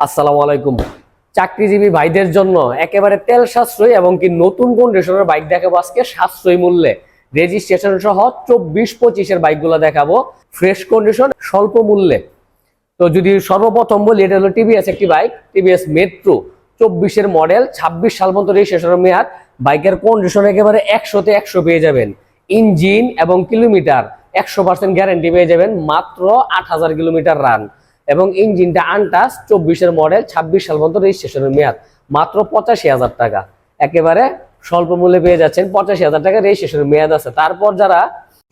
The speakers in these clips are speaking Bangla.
আসসালামু আলাইকুম। চাকরিজীবী ভাইদের জন্য একেবারে তেল সাশ্রয়ী এবং কি নতুন কন্ডিশনের বাইক দেখাবো আজকে সাশ্রয়ী মূল্যে। রেজিস্ট্রেশন সহ 24-25 বাইকগুলো দেখাবো ফ্রেশ কন্ডিশন স্বল্প মূল্যে। তো যদি সর্বপ্রথম বলি, এটা হলো টিভিএস একটি বাইক, টিভিএস মেট্রো 24 মডেল, 26 সাল পর্যন্ত রেজিস্ট্রেশনের মেয়াদ। বাইকের কন্ডিশন একেবারে 100-তে 100 পেয়ে যাবেন। ইঞ্জিন এবং কিলোমিটার 100% গ্যারান্টি পেয়ে যাবেন। মাত্র 8000 কিলোমিটার রান এবং ইঞ্জিনটা আনটাচ, 24 মডেল, 26 সাল পর্যন্ত রেজিস্ট্রেশনের মেয়াদ। মাত্র 85,000 টাকা, একেবারে স্বল্প মূল্যে পেয়ে যাচ্ছেন। 85,000 টাকা রেজিস্ট্রেশনের মেয়াদ আছে। তারপর যারা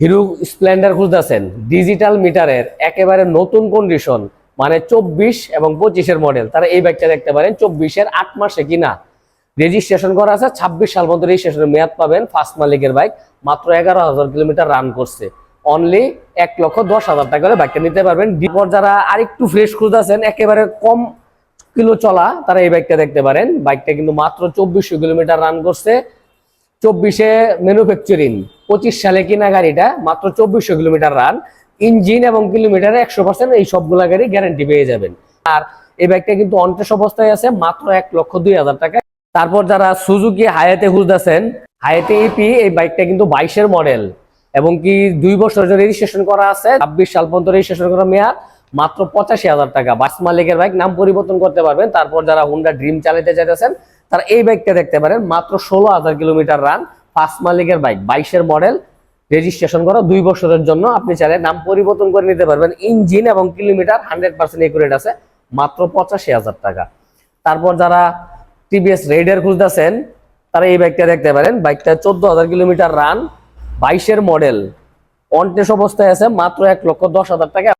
হিরো স্প্লেন্ডার খুঁজতেছেন ডিজিটাল মিটারের একেবারে নতুন কন্ডিশন, মানে 24 এবং 25 মডেল, তারা এই বাইকটা দেখতে পারেন। 24 8 মাসে কিনা, রেজিস্ট্রেশন করা আছে, 26 সাল পর্যন্ত রেজিস্ট্রেশনের মেয়াদ পাবেন। ফার্স্ট মালিকের বাইক, মাত্র 11,000 কিলোমিটার রান করছে। অনলি 1,10,000 টাকা করে বাইকটা নিতে পারবেন। এরপর যারা আরেকটু ফ্রেশ খুঁজতেছেন, একেবারে কম কিলো চলা, তারা এই বাইকটা দেখতে পারেন। বাইকটা কিন্তু মাত্র 2400 কিলোমিটার রান করছে। 24 ম্যানুফ্যাকচারিং, 25 সালে কিনা গাড়িটা, মাত্র 2400 কিলোমিটার রান। ইঞ্জিন এবং কিলোমিটারে 100% এই সবগুলা গাড়ি গ্যারান্টি পেয়ে যাবেন। আর এই বাইকটা কিন্তু অনটেস্ট অবস্থায় আছে, মাত্র 1,02,000 টাকা। তারপর যারা সুজুকি হায়াতে খুঁজতেছেন, হায়াতে ইপি, এই বাইকটা কিন্তু 22 মডেল এবং কি 2 বছর রেজিস্ট্রেশন করা আছে। 26 সাল পর্যন্ত রেজিস্ট্রেশন করা মেয়াদ। মাত্র 85,000 টাকা। বাস মালিকের বাইক, নাম পরিবর্তন করতে পারবেন। তারপর যারা হুন্ডা ড্রিম চালাতে চাইতেছেন, তারা এই বাইকটা দেখতে পারেন। মাত্র 16,000 কিলোমিটার রান, ফার্স্ট মালিকের বাইক, 22 মডেল, রেজিস্ট্রেশন করা 2 বছরের জন্য। আপনি চাইলে নাম পরিবর্তন করে নিতে পারবেন। ইঞ্জিন এবং কিলোমিটার 100% একুরেট আছে। মাত্র 85,000 টাকা। তারপর যারা টিভিএস রেইডার খুঁজতেছেন, তারা এই বাইকটা দেখতে পারেন। বাইকটা 14,000 কিলোমিটার রান, 22 মডেল, অনটেস্ট অবস্থায় আছে। মাত্র 1,10,000 টাকা।